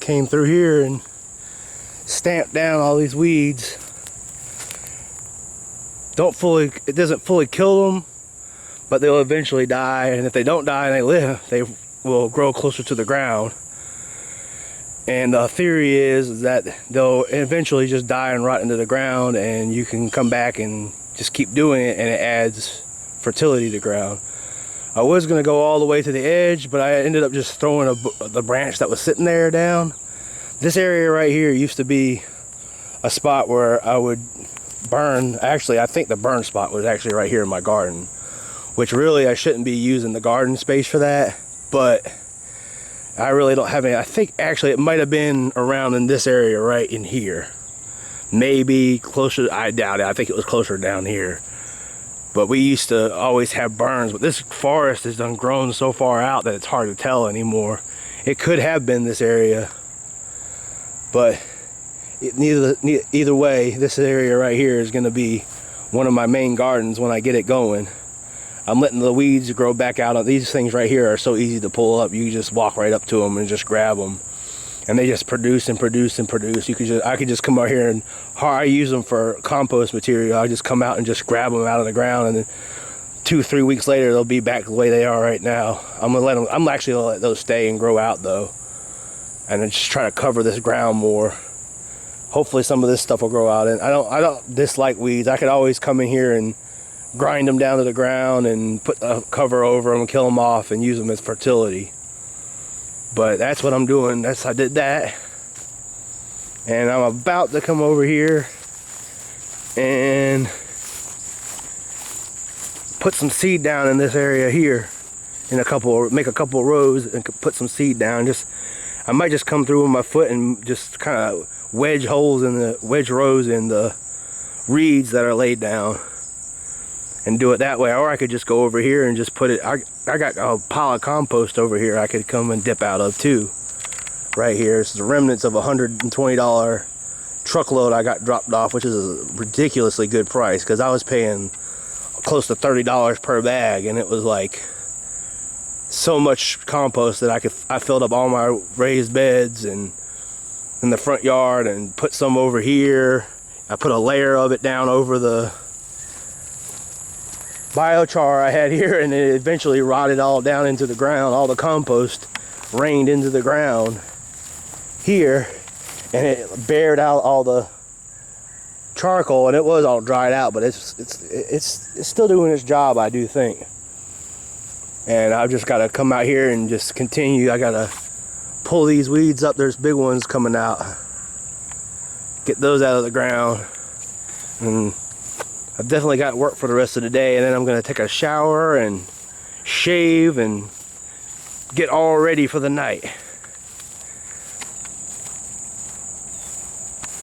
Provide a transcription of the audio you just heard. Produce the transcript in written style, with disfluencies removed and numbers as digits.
came through here and stamped down all these weeds. It doesn't fully kill them, but they'll eventually die, and if they don't die and they live, they will grow closer to the ground. And the theory is that they'll eventually just die and rot into the ground, and you can come back and just keep doing it, and it adds fertility to the ground. I was going to go all the way to the edge, but I ended up just throwing the branch that was sitting there down. This area right here used to be a spot where I would burn. Actually, I think the burn spot was actually right here in my garden, which really I shouldn't be using the garden space for that, but I really don't have any. I think actually it might have been around in this area right in here. Maybe closer, I doubt it. I think it was closer down here. But we used to always have burns, but this forest has done grown so far out that it's hard to tell anymore. It could have been this area, but either way, this area right here is going to be one of my main gardens when I get it going. I'm letting the weeds grow back out. These things right here are so easy to pull up. You just walk right up to them and just grab them, and they just produce and produce and produce. I could just come out here and I use them for compost material. I just come out and just grab them out of the ground, and then 2-3 weeks later they'll be back the way they are right now. I'm actually gonna let those stay and grow out though, and then just try to cover this ground more. Hopefully some of this stuff will grow out. And I don't dislike weeds. I could always come in here and grind them down to the ground and put the cover over them, kill them off, and use them as fertility. But that's what I'm doing. I did that, and I'm about to come over here and put some seed down in this area here, make a couple of rows and put some seed down. I might just come through with my foot and just kind of wedge rows in the reeds that are laid down, and do it that way. Or I could just go over here and just put it. I got a pile of compost over here I could come and dip out of too. Right here, it's the remnants of a $120 truckload I got dropped off, which is a ridiculously good price, because I was paying close to $30 per bag, and it was like so much compost that I filled up all my raised beds and in the front yard, and put some over here. I put a layer of it down over the biochar I had here, and it eventually rotted all down into the ground. All the compost rained into the ground here, and it bared out all the charcoal, and it was all dried out, but it's still doing its job, I do think. And I've just got to come out here and just continue. I got to pull these weeds up. There's big ones coming out. Get those out of the ground, and I've definitely got work for the rest of the day, and then I'm going to take a shower and shave and get all ready for the night.